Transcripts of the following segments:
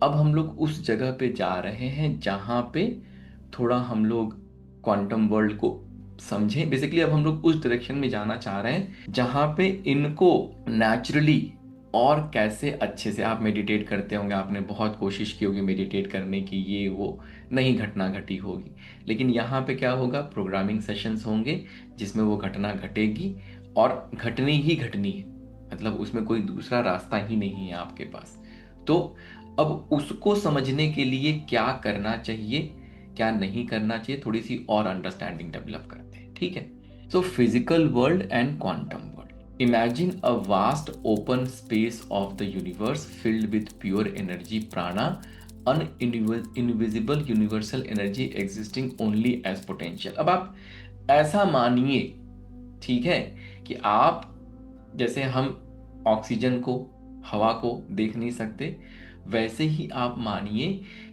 अब हम लोग उस जगह पे जा रहे हैं जहाँ पे थोड़ा हम लोग क्वांटम वर्ल्ड को समझें। बेसिकली अब हम लोग उस डायरेक्शन में जाना चाह रहे हैं जहाँ पे इनको नेचुरली और कैसे अच्छे से, आप मेडिटेट करते होंगे, आपने बहुत कोशिश की होगी मेडिटेट करने की, ये वो नहीं घटना घटी होगी, लेकिन यहाँ पे क्या होगा, प्रोग्रामिंग सेशंस होंगे जिसमें वो घटना घटेगी और घटनी ही घटनी है। मतलब उसमें कोई दूसरा रास्ता ही नहीं है आपके पास। तो अब उसको समझने के लिए क्या करना चाहिए, क्या नहीं करना चाहिए, थोड़ी सी और अंडरस्टैंडिंग डेवलप करते हैं, ठीक है। So physical world and quantum world, imagine a vast open space of the universe filled with pure energy prana, an invisible universal energy existing only as potential. अब आप ऐसा मानिए, ठीक है, कि आप, जैसे हम ऑक्सीजन को, हवा को देख नहीं सकते, वैसे ही आप मानिए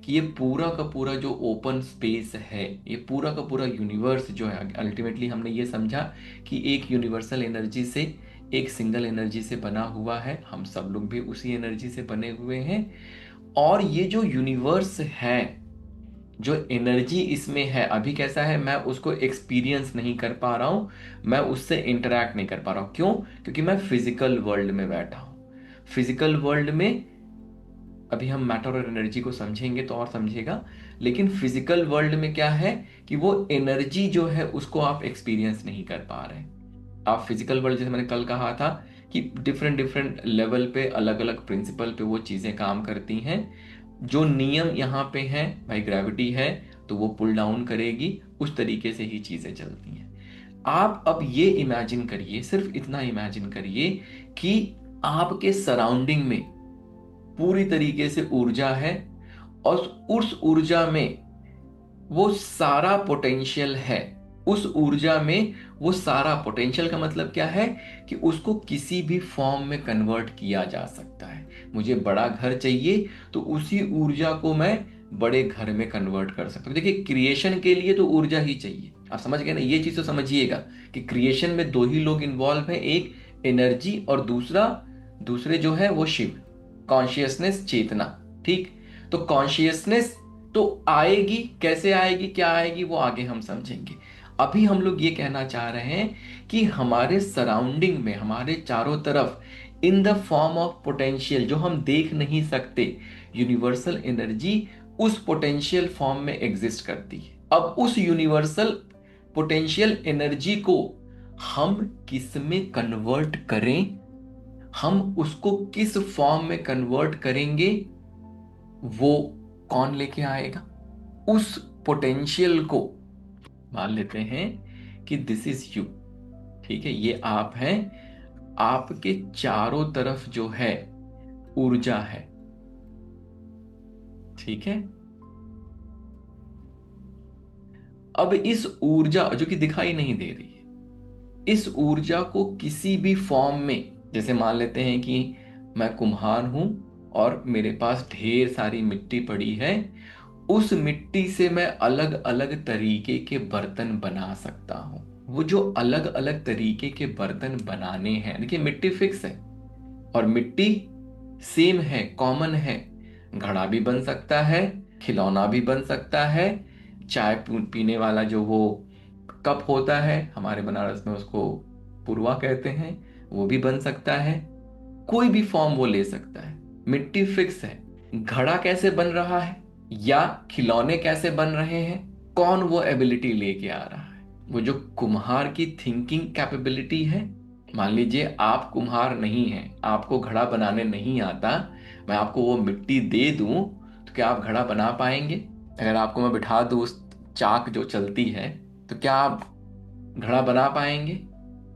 कि ये पूरा का पूरा जो ओपन स्पेस है, ये पूरा का पूरा यूनिवर्स जो है, अल्टीमेटली हमने ये समझा कि एक यूनिवर्सल एनर्जी से, एक सिंगल एनर्जी से बना हुआ है। हम सब लोग भी उसी एनर्जी से बने हुए हैं। और ये जो यूनिवर्स है, जो एनर्जी इसमें है, अभी कैसा है, मैं उसको एक्सपीरियंस नहीं कर पा रहा हूं, मैं उससे इंटरैक्ट नहीं कर पा रहा हूं। क्यों? क्योंकि मैं फिजिकल वर्ल्ड में बैठा हूं। फिजिकल वर्ल्ड में अभी हम मैटर और एनर्जी को समझेंगे तो और समझेगा, लेकिन फिजिकल वर्ल्ड में क्या है कि वो एनर्जी जो है उसको आप एक्सपीरियंस नहीं कर पा रहे। आप फिजिकल वर्ल्ड, जैसे मैंने कल कहा था कि डिफरेंट डिफरेंट लेवल पे, अलग अलग प्रिंसिपल पे वो चीजें काम करती हैं। जो नियम यहाँ पे हैं, भाई ग्रेविटी है तो वो पुल डाउन करेगी, उस तरीके से ही चीजें चलती हैं। आप अब ये इमेजिन करिए, सिर्फ इतना इमेजिन करिए कि आपके सराउंडिंग में पूरी तरीके से ऊर्जा है, और उस ऊर्जा में वो सारा पोटेंशियल है। उस ऊर्जा में वो सारा पोटेंशियल का मतलब क्या है कि उसको किसी भी फॉर्म में कन्वर्ट किया जा सकता है। मुझे बड़ा घर चाहिए तो उसी ऊर्जा को मैं बड़े घर में कन्वर्ट कर सकता हूँ। देखिए, क्रिएशन के लिए तो ऊर्जा ही चाहिए। आप समझ गए ना, ये चीज तो समझिएगा कि क्रिएशन में दो ही लोग इन्वॉल्व हैं, एक एनर्जी और दूसरा, दूसरे जो है वो शिव, कॉन्शियसनेस, चेतना। ठीक, तो कॉन्शियसनेस तो आएगी, कैसे आएगी, क्या आएगी, वो आगे हम समझेंगे। अभी हम लोग ये कहना चाह रहे हैं कि हमारे सराउंडिंग में, हमारे चारों तरफ, in the form of potential, जो हम देख नहीं सकते, यूनिवर्सल एनर्जी उस पोटेंशियल फॉर्म में एग्जिस्ट करती है। अब उस यूनिवर्सल पोटेंशियल एनर्जी को हम किस में कन्वर्ट करें, हम उसको किस फॉर्म में कन्वर्ट करेंगे, वो कौन लेके आएगा? उस पोटेंशियल को मान लेते हैं कि दिस इज यू, ठीक है, ये आप हैं। आपके चारों तरफ जो है ऊर्जा है, ठीक है। अब इस ऊर्जा जो कि दिखाई नहीं दे रही है, इस ऊर्जा को किसी भी फॉर्म में, जैसे मान लेते हैं कि मैं कुम्हार हूं और मेरे पास ढेर सारी मिट्टी पड़ी है, उस मिट्टी से मैं अलग अलग तरीके के बर्तन बना सकता हूं। वो जो अलग अलग तरीके के बर्तन बनाने हैं, देखिए मिट्टी फिक्स है और मिट्टी सेम है, कॉमन है। घड़ा भी बन सकता है, खिलौना भी बन सकता है, चाय पीने वाला जो वो कप होता है, हमारे बनारस में उसको पुरवा कहते हैं, वो भी बन सकता है। कोई भी फॉर्म वो ले सकता है, मिट्टी फिक्स है। घड़ा कैसे बन रहा है या खिलौने कैसे बन रहे हैं, कौन वो एबिलिटी लेके आ रहा है? वो जो कुम्हार की थिंकिंग कैपेबिलिटी है। मान लीजिए आप कुम्हार नहीं हैं, आपको घड़ा बनाने नहीं आता, मैं आपको वो मिट्टी दे दूं तो क्या आप घड़ा बना पाएंगे? अगर आपको मैं बिठा दूं उस चाक जो चलती है, तो क्या आप घड़ा बना पाएंगे?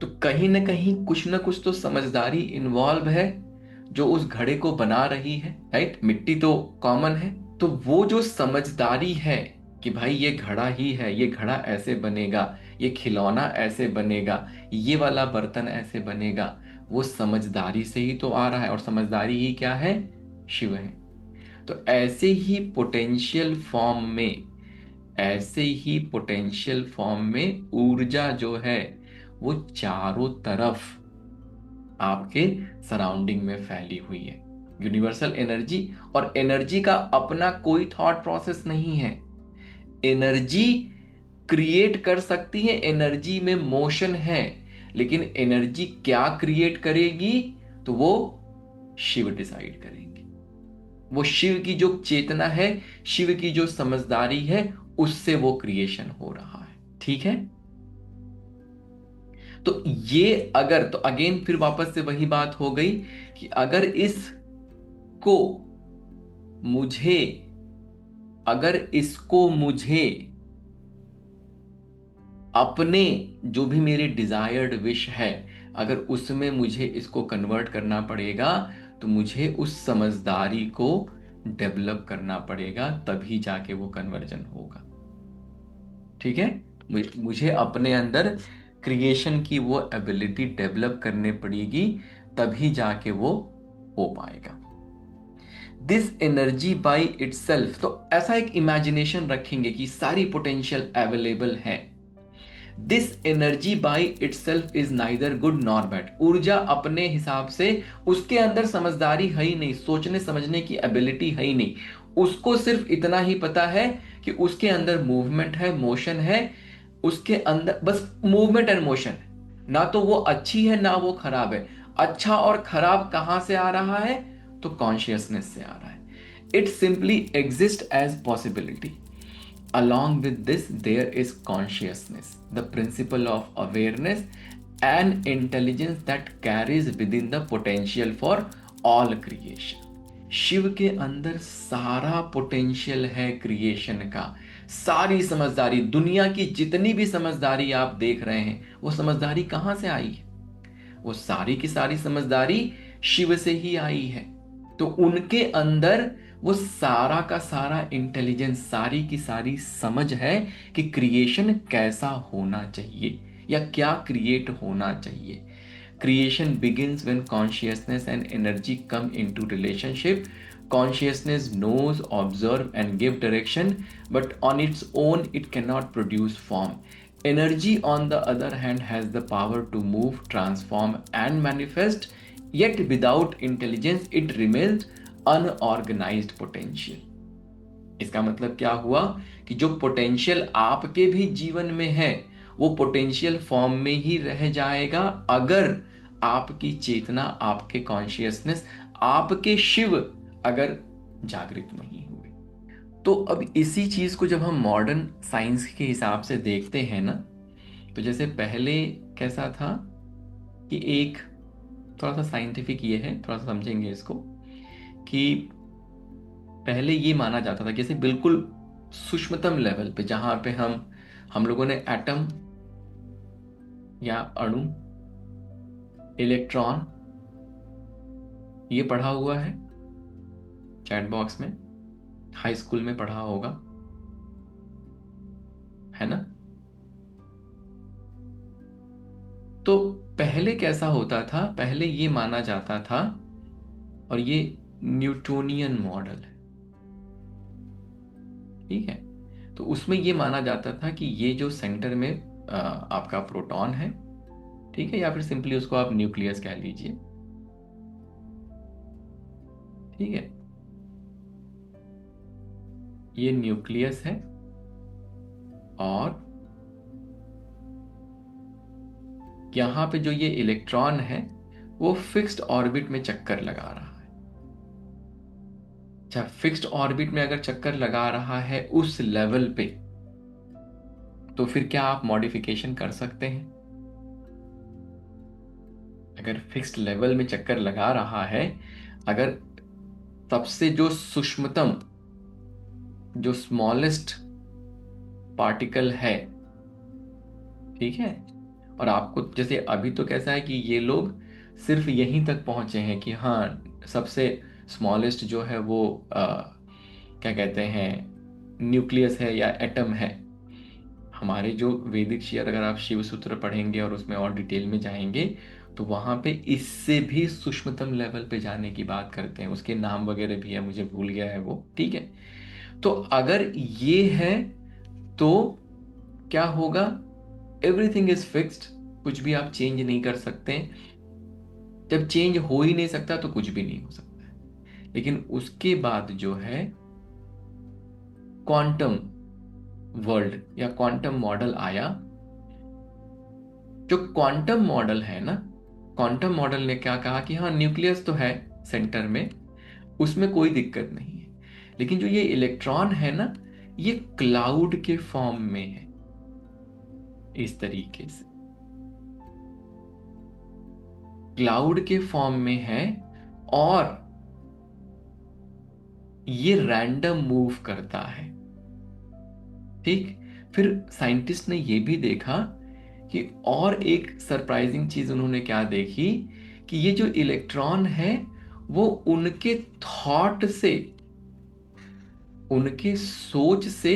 तो कहीं ना कहीं कुछ ना कुछ तो समझदारी इन्वॉल्व है जो उस घड़े को बना रही है, राइट? मिट्टी तो कॉमन है, तो वो जो समझदारी है कि भाई ये घड़ा ही है, ये घड़ा ऐसे बनेगा, ये खिलौना ऐसे बनेगा, ये वाला बर्तन ऐसे बनेगा, वो समझदारी से ही तो आ रहा है। और समझदारी ही क्या है? शिव है। तो ऐसे ही पोटेंशियल फॉर्म में ऊर्जा जो है वो चारों तरफ आपके सराउंडिंग में फैली हुई है। यूनिवर्सल एनर्जी, और एनर्जी का अपना कोई थॉट प्रोसेस नहीं है। एनर्जी क्रिएट कर सकती है, एनर्जी में मोशन है, लेकिन एनर्जी क्या क्रिएट करेगी तो वो शिव डिसाइड करेंगे। वो शिव की जो चेतना है, शिव की जो समझदारी है, उससे वो क्रिएशन हो रहा है। ठीक है। तो ये अगर, तो अगेन फिर वापस से वही बात हो गई कि अगर इसको मुझे अगर इसको मुझे अपने जो भी मेरे डिजायर्ड विश है, अगर उसमें मुझे इसको कन्वर्ट करना पड़ेगा, तो मुझे उस समझदारी को डेवलप करना पड़ेगा, तभी जाके वो कन्वर्जन होगा। ठीक है। मुझे अपने अंदर क्रिएशन की वो एबिलिटी डेवलप करने पड़ेगी, तभी जाके वो हो पाएगा। दिस एनर्जी बाई इटसेल्फ, तो ऐसा एक इमेजिनेशन रखेंगे कि सारी पोटेंशियल अवेलेबल है। This energy by itself is neither good nor bad. ऊर्जा अपने हिसाब से, उसके अंदर समझदारी है ही नहीं, सोचने समझने की एबिलिटी है ही नहीं। उसको सिर्फ इतना ही पता है कि उसके अंदर मूवमेंट है, मोशन है, उसके अंदर बस मूवमेंट एंड मोशन। ना तो वो अच्छी है ना वो खराब है। अच्छा और खराब कहां से आ रहा है, तो कॉन्शियसनेस से आ रहा है। It simply exist as possibility. Along with this, there is consciousness, the principle of awareness and intelligence that carries within the potential for all creation. Shiva के अंदर सारा पोटेंशियल है क्रिएशन का। सारी समझदारी, दुनिया की जितनी भी समझदारी आप देख रहे हैं, वो समझदारी कहां से आई है? वो सारी की सारी समझदारी शिव से ही आई है। तो उनके अंदर वो सारा का सारा इंटेलिजेंस, सारी की सारी समझ है कि क्रिएशन कैसा होना चाहिए या क्या क्रिएट होना चाहिए। Creation begins when consciousness and energy come into relationship. Consciousness knows, observe, and give direction, but on its own it cannot produce form. Energy, on the other hand, has the power to move, transform, and manifest, yet without intelligence, it remains unorganized potential. इसका मतलब क्या हुआ कि जो potential आपके भी जीवन में है, वो पोटेंशियल फॉर्म में ही रह जाएगा, अगर आपकी चेतना, आपके कॉन्शियसनेस, आपके शिव अगर जागृत नहीं हुए। तो अब इसी चीज को जब हम मॉडर्न साइंस के हिसाब से देखते हैं ना, तो जैसे पहले कैसा था कि एक थोड़ा सा साइंटिफिक ये है, थोड़ा सा समझेंगे इसको, कि पहले ये माना जाता था, जैसे बिल्कुल सूक्ष्मतम लेवल पे, जहां पे हम लोगों ने एटम या अणु, इलेक्ट्रॉन, ये पढ़ा हुआ है चैट बॉक्स में, हाई स्कूल में पढ़ा होगा, है ना। तो पहले कैसा होता था, पहले ये माना जाता था, और ये न्यूटोनियन मॉडल है, ठीक है। तो उसमें ये माना जाता था कि ये जो सेंटर में आपका प्रोटॉन है, ठीक है, या फिर सिंपली उसको आप न्यूक्लियस कह लीजिए, ठीक है, ये न्यूक्लियस है, और यहां पे जो ये इलेक्ट्रॉन है वो फिक्स्ड ऑर्बिट में चक्कर लगा रहा है। अच्छा, फिक्स्ड ऑर्बिट में अगर चक्कर लगा रहा है उस लेवल पे, तो फिर क्या आप मॉडिफिकेशन कर सकते हैं? अगर फिक्स्ड लेवल में चक्कर लगा रहा है, अगर सबसे जो सूक्ष्मतम, जो स्मॉलेस्ट पार्टिकल है, ठीक है, और आपको जैसे अभी तो कैसा है कि ये लोग सिर्फ यहीं तक पहुंचे हैं कि हाँ, सबसे स्मॉलेस्ट जो है वो क्या कहते हैं, न्यूक्लियस है या एटम है। हमारे जो वैदिक शेयर, अगर आप शिव सूत्र पढ़ेंगे और उसमें और डिटेल में जाएंगे, तो वहां पे इससे भी सूक्ष्मतम लेवल पे जाने की बात करते हैं, उसके नाम वगैरह भी है, मुझे भूल गया है वो, ठीक है। तो अगर ये है तो क्या होगा, एवरीथिंग इज फिक्स्ड, कुछ भी आप चेंज नहीं कर सकते। जब चेंज हो ही नहीं सकता तो कुछ भी नहीं हो सकता। लेकिन उसके बाद जो है क्वांटम वर्ल्ड या क्वांटम मॉडल आया। जो क्वांटम मॉडल है ना, क्वांटम मॉडल ने क्या कहा कि हाँ न्यूक्लियस तो है सेंटर में, उसमें कोई दिक्कत नहीं है, लेकिन जो ये इलेक्ट्रॉन है ना, ये क्लाउड के फॉर्म में है, इस तरीके से क्लाउड के फॉर्म में है, और ये रैंडम मूव करता है। ठीक। फिर साइंटिस्ट ने ये भी देखा कि और एक सरप्राइजिंग चीज उन्होंने क्या देखी कि ये जो इलेक्ट्रॉन है वो उनके थॉट से, उनके सोच से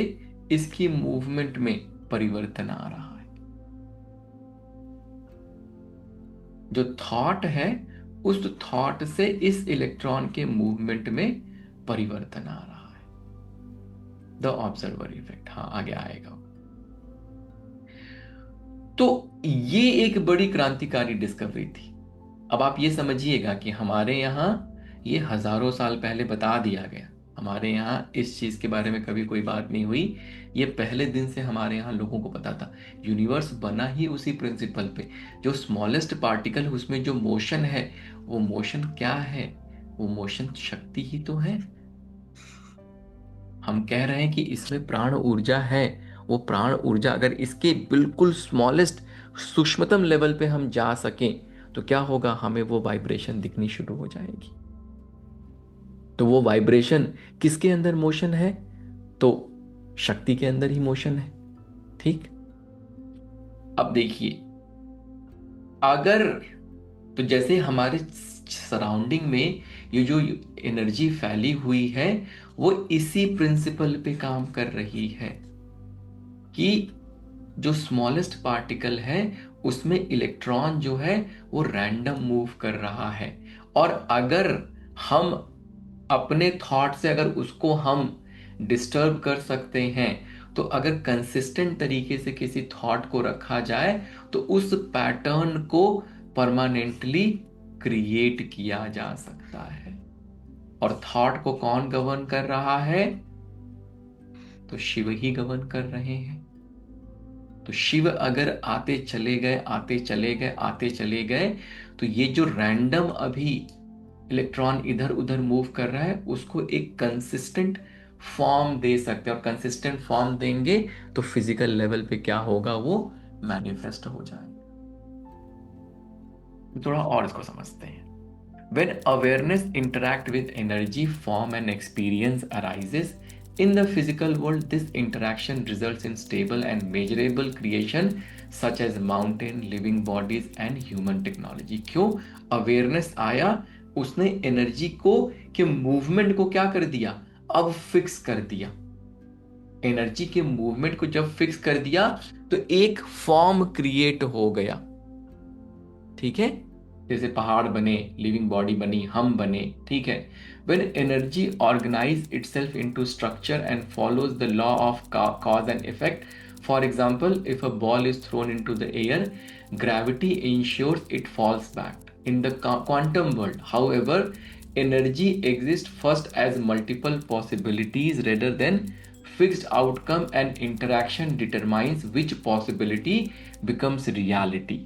इसकी मूवमेंट में परिवर्तन आ रहा है। जो थॉट है उस थॉट से इस इलेक्ट्रॉन के मूवमेंट में परिवर्तन आ रहा है। द ऑब्जर्वर इफेक्ट, हाँ आगे आएगा। तो ये एक बड़ी क्रांतिकारी डिस्कवरी थी। अब आप ये समझिएगा कि हमारे यहाँ ये हजारों साल पहले बता दिया गया, हमारे यहाँ इस चीज के बारे में कभी कोई बात नहीं हुई, ये पहले दिन से हमारे यहाँ लोगों को पता था। यूनिवर्स बना ही उसी प्रिंसिपल पे। जो स्मॉलेस्ट पार्टिकल उसमें जो मोशन है, वो मोशन क्या है? वो मोशन शक्ति ही तो है। हम कह रहे हैं कि इसमें प्राण ऊर्जा है, वो प्राण ऊर्जा अगर इसके बिल्कुल स्मॉलेस्ट सूक्ष्मतम लेवल पे हम जा सकें तो क्या होगा, हमें वो वाइब्रेशन दिखनी शुरू हो जाएगी। तो वो वाइब्रेशन किसके अंदर मोशन है? तो शक्ति के अंदर ही मोशन है। ठीक। अब देखिए, अगर तो जैसे हमारे सराउंडिंग में ये जो एनर्जी फैली हुई है वो इसी प्रिंसिपल पे काम कर रही है कि जो स्मॉलेस्ट पार्टिकल है उसमें इलेक्ट्रॉन जो है वो रैंडम मूव कर रहा है, और अगर हम अपने थॉट से अगर उसको हम डिस्टर्ब कर सकते हैं, तो अगर कंसिस्टेंट तरीके से किसी थॉट को रखा जाए तो उस पैटर्न को परमानेंटली क्रिएट किया जा सकता है। और थॉट को कौन गवर्न कर रहा है? तो शिव ही गवर्न कर रहे हैं। तो शिव अगर आते चले गए, आते चले गए, आते चले गए, तो ये जो रैंडम अभी इलेक्ट्रॉन इधर उधर मूव कर रहा है उसको एक कंसिस्टेंट फॉर्म दे सकते हैं, और कंसिस्टेंट फॉर्म देंगे तो फिजिकल लेवल पे क्या होगा, वो मैनिफेस्ट हो जाएगा। थोड़ा और इसको समझते हैं। When awareness interact with energy, form and experience arises in the physical world, this interaction results in stable and measurable creation such as mountain, living bodies and human technology. क्यों? अवेयरनेस आया, उसने एनर्जी को के movement को क्या कर दिया, अब फिक्स कर दिया। एनर्जी के मूवमेंट को जब फिक्स कर दिया तो एक फॉर्म क्रिएट हो गया। ठीक है, जैसे पहाड़ बने, लिविंग बॉडी बनी, हम बने। ठीक है। When energy organize itself into structure and follows the law of cause and effect, for example, if a ball is thrown into the air, gravity ensures it falls back. In the quantum world, however, energy exists first as multiple possibilities rather than fixed outcome, and interaction determines which possibility becomes reality.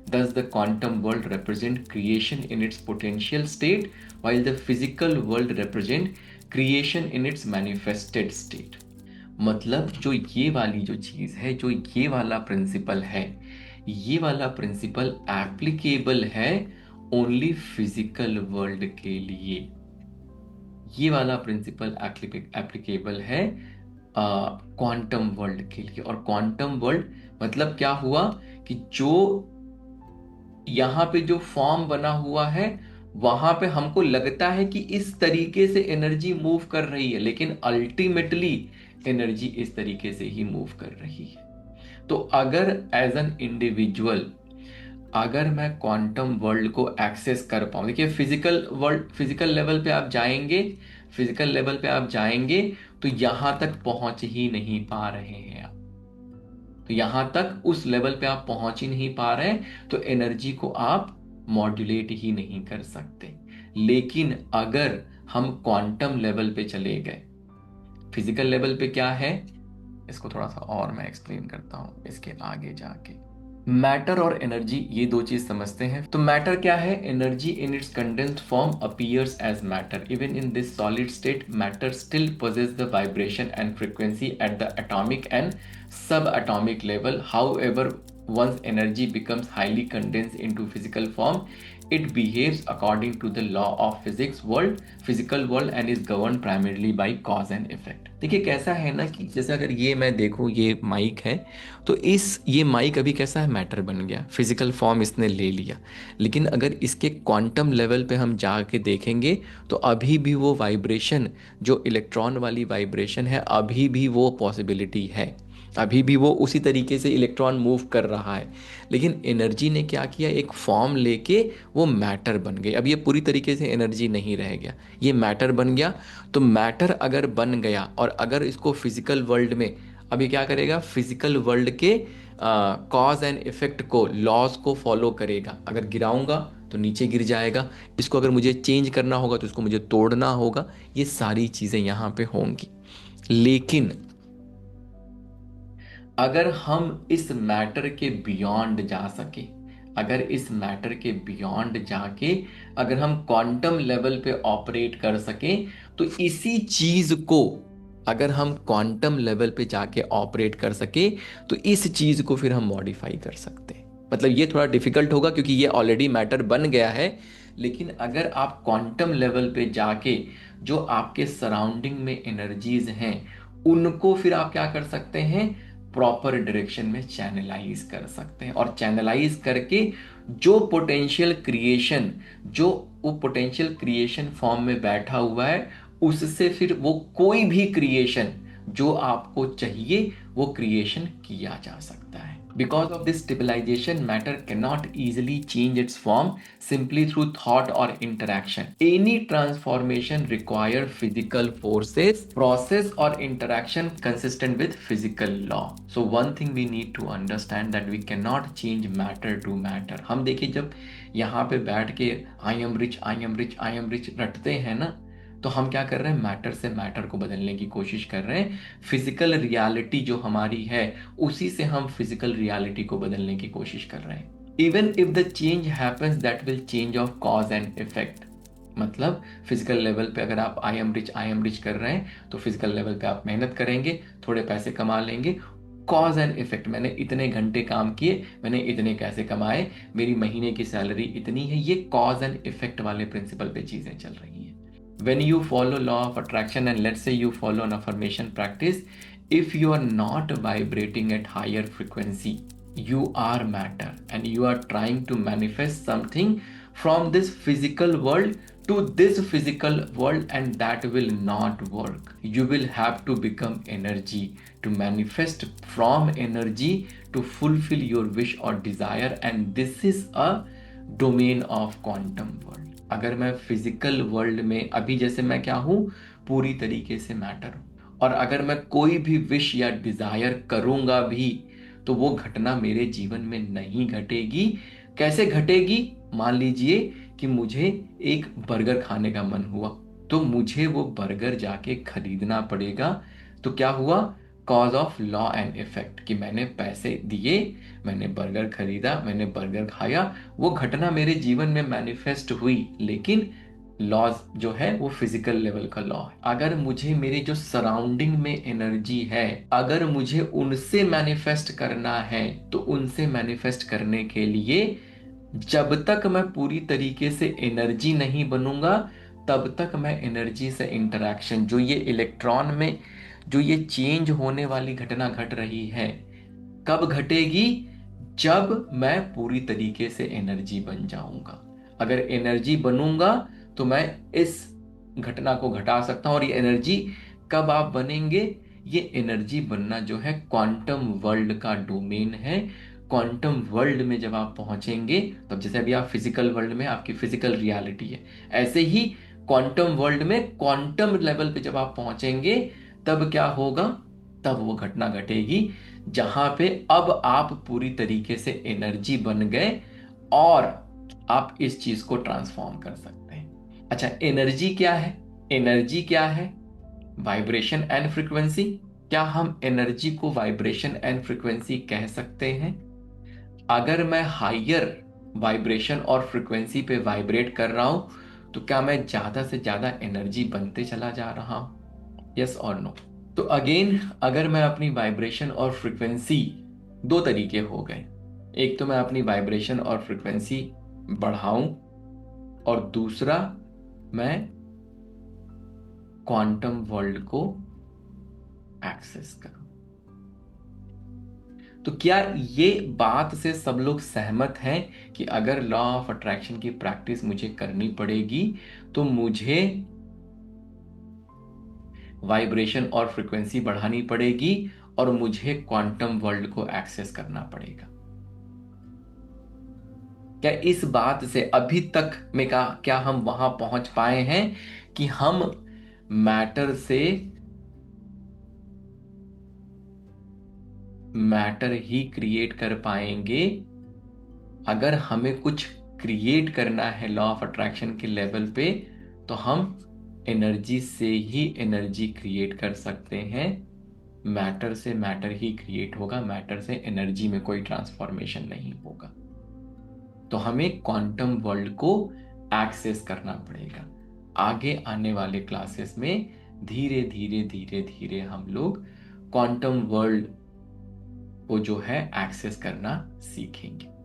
Thus, the quantum world represents creation in its potential state, while the physical world represents creation in its manifested state. मतलब जो ये वाली जो चीज है, जो ये वाला प्रिंसिपल है, ये वाला प्रिंसिपल एप्लीकेबल है ओनली फिजिकल वर्ल्ड के लिए। ये वाला प्रिंसिपल एप्लीकेबल है क्वांटम वर्ल्ड के लिए। और क्वांटम वर्ल्ड मतलब क्या हुआ कि जो यहाँ पे जो फॉर्म बना हुआ है वहां पे हमको लगता है कि इस तरीके से एनर्जी मूव कर रही है, लेकिन अल्टीमेटली एनर्जी इस तरीके से ही मूव कर रही है। तो अगर एज एन इंडिविजुअल अगर मैं क्वांटम वर्ल्ड को एक्सेस कर पाऊं, देखिए फिजिकल वर्ल्ड, फिजिकल लेवल पे आप जाएंगे, फिजिकल लेवल पे आप जाएंगे तो यहां तक पहुंच ही नहीं पा रहे हैं आप। तो यहां तक उस लेवल पे आप पहुंच ही नहीं पा रहे हैं, तो एनर्जी को आप मॉड्यूलेट ही नहीं कर सकते। लेकिन अगर हम क्वांटम लेवल पे चले गए। फिजिकल लेवल पे क्या है, इसको थोड़ा सा और मैं एक्सप्लेन करता हूं इसके आगे जाके। मैटर और एनर्जी, ये दो चीज समझते हैं। तो मैटर क्या है, energy in its condensed form appears as matter. Even in this solid state matter still possess the vibration and frequency at the atomic and subatomic level. However, once energy becomes highly condensed into physical form, it behaves according to the law of physical world and is governed primarily by cause and effect। देखिए कैसा है ना कि जैसे अगर ये मैं देखूं, ये माइक है, तो ये माइक अभी कैसा है, मैटर बन गया, फिजिकल फॉर्म इसने ले लिया। लेकिन अगर इसके क्वांटम लेवल पे हम जाके देखेंगे तो अभी भी वो वाइब्रेशन, जो इलेक्ट्रॉन वाली वाइब्रेशन है, अभी भी वो पॉसिबिलिटी है, अभी भी वो उसी तरीके से इलेक्ट्रॉन मूव कर रहा है। लेकिन एनर्जी ने क्या किया, एक फॉर्म लेके वो मैटर बन गई। अब ये पूरी तरीके से एनर्जी नहीं रह गया, ये मैटर बन गया। तो मैटर अगर बन गया और अगर इसको फिजिकल वर्ल्ड में, अभी क्या करेगा, फिजिकल वर्ल्ड के कॉज एंड इफेक्ट को, लॉज को फॉलो करेगा। अगर गिराऊंगा तो नीचे गिर जाएगा, इसको अगर मुझे चेंज करना होगा तो इसको मुझे तोड़ना होगा, ये सारी चीजें यहाँ पे होंगी। लेकिन अगर हम इस मैटर के बियॉन्ड जा सके, अगर इस मैटर के बियॉन्ड जाके अगर हम क्वांटम लेवल पे ऑपरेट कर सके, तो इसी चीज को अगर हम क्वांटम लेवल पे जाके ऑपरेट कर सके, तो इस चीज को फिर हम मॉडिफाई कर सकते हैं। मतलब ये थोड़ा डिफिकल्ट होगा क्योंकि ये ऑलरेडी मैटर बन गया है। लेकिन अगर आप क्वांटम लेवल पे जाके जो आपके सराउंडिंग में एनर्जीज हैं, उनको फिर आप क्या कर सकते हैं, प्रॉपर डायरेक्शन में चैनलाइज कर सकते हैं। और चैनलाइज करके जो पोटेंशियल क्रिएशन, जो वो पोटेंशियल क्रिएशन फॉर्म में बैठा हुआ है, उससे फिर वो कोई भी क्रिएशन जो आपको चाहिए वो क्रिएशन किया जा सकता है। Because of this stabilization, matter cannot easily change its form simply through thought or interaction. Any transformation requires physical forces, process or interaction consistent with physical law. So one thing we need to understand that we cannot change matter to matter. हम देखिए जब यहाँ पे बैठ के I am rich, I am rich, I am rich रटते हैं ना, तो हम क्या कर रहे हैं, मैटर से मैटर को बदलने की कोशिश कर रहे हैं। फिजिकल रियलिटी जो हमारी है, उसी से हम फिजिकल रियलिटी को बदलने की कोशिश कर रहे हैं। Even if the change happens that will change of cause and effect. मतलब फिजिकल लेवल पे अगर आप आई एम रिच कर रहे हैं, तो फिजिकल लेवल पे आप मेहनत करेंगे, थोड़े पैसे कमा लेंगे। कॉज एंड इफेक्ट, मैंने इतने घंटे काम किए, मैंने इतने पैसे कमाए, मेरी महीने की सैलरी इतनी है, ये कॉज एंड इफेक्ट वाले प्रिंसिपल पे चीजें चल रही हैं। When you follow law of attraction and let's say you follow an affirmation practice, if you are not vibrating at higher frequency, you are matter and you are trying to manifest something from this physical world to this physical world, and that will not work. You will have to become energy to manifest from energy to fulfill your wish or desire, and this is a domain of quantum world। अगर मैं physical world में अभी जैसे मैं क्या हूं, पूरी तरीके से मैटर हूं, और अगर मैं कोई भी विश या डिजायर करूंगा भी, तो वो घटना मेरे जीवन में नहीं घटेगी। कैसे घटेगी, मान लीजिए कि मुझे एक बर्गर खाने का मन हुआ, तो मुझे वो बर्गर जाके खरीदना पड़ेगा। तो क्या हुआ, cause of law and effect, कि मैंने पैसे दिए, मैंने बर्गर खरीदा, मैंने बर्गर खाया, वो घटना मेरे जीवन में मैनिफेस्ट हुई। लेकिन लॉज जो है वो फिजिकल लेवल का लॉ है। अगर मुझे मेरे जो सराउंडिंग में एनर्जी है, अगर मुझे उनसे मैनिफेस्ट करना है, तो उनसे मैनिफेस्ट करने के लिए जब तक मैं पूरी तरीके से एनर्जी नहीं बनूंगा, तब तक मैं एनर्जी से इंटरेक्शन, जो ये इलेक्ट्रॉन में जो ये चेंज होने वाली घटना घट रही है, कब घटेगी, जब मैं पूरी तरीके से एनर्जी बन जाऊंगा। अगर एनर्जी बनूंगा तो मैं इस घटना को घटा सकता हूं। और ये एनर्जी कब आप बनेंगे, ये एनर्जी बनना जो है क्वांटम वर्ल्ड का डोमेन है। क्वांटम वर्ल्ड में जब आप पहुंचेंगे, तब जैसे अभी आप फिजिकल वर्ल्ड में आपकी फिजिकल रियलिटी है, ऐसे ही क्वांटम वर्ल्ड में क्वांटम लेवल पे जब आप पहुंचेंगे, तब क्या होगा, तब वो घटना घटेगी जहां पे अब आप पूरी तरीके से एनर्जी बन गए और आप इस चीज को ट्रांसफॉर्म कर सकते हैं। अच्छा, एनर्जी क्या है, एनर्जी क्या है? Vibration and frequency. क्या हम एनर्जी को वाइब्रेशन एंड फ्रीक्वेंसी कह सकते हैं? अगर मैं हायर वाइब्रेशन और फ्रीक्वेंसी पे वाइब्रेट कर रहा हूं तो क्या मैं ज्यादा से ज्यादा एनर्जी बनते चला जा रहा हूं? यस और नो? तो अगेन, अगर मैं अपनी वाइब्रेशन और फ्रीक्वेंसी, दो तरीके हो गए। एक तो मैं अपनी वाइब्रेशन और फ्रीक्वेंसी बढ़ाऊं, और दूसरा मैं क्वांटम वर्ल्ड को एक्सेस करूं। तो क्या ये बात से सब लोग सहमत हैं कि अगर लॉ ऑफ अट्रैक्शन की प्रैक्टिस मुझे करनी पड़ेगी तो मुझे वाइब्रेशन और फ्रीक्वेंसी बढ़ानी पड़ेगी और मुझे क्वांटम वर्ल्ड को एक्सेस करना पड़ेगा? क्या इस बात से अभी तक में का क्या हम वहां पहुंच पाए हैं कि हम मैटर ही क्रिएट कर पाएंगे? अगर हमें कुछ क्रिएट करना है लॉ ऑफ अट्रैक्शन के लेवल पे तो हम एनर्जी से ही एनर्जी क्रिएट कर सकते हैं। मैटर से मैटर ही क्रिएट होगा, मैटर से एनर्जी में कोई ट्रांसफॉर्मेशन नहीं होगा। तो हमें क्वांटम वर्ल्ड को एक्सेस करना पड़ेगा। आगे आने वाले क्लासेस में धीरे धीरे धीरे धीरे हम लोग क्वांटम वर्ल्ड को जो है एक्सेस करना सीखेंगे।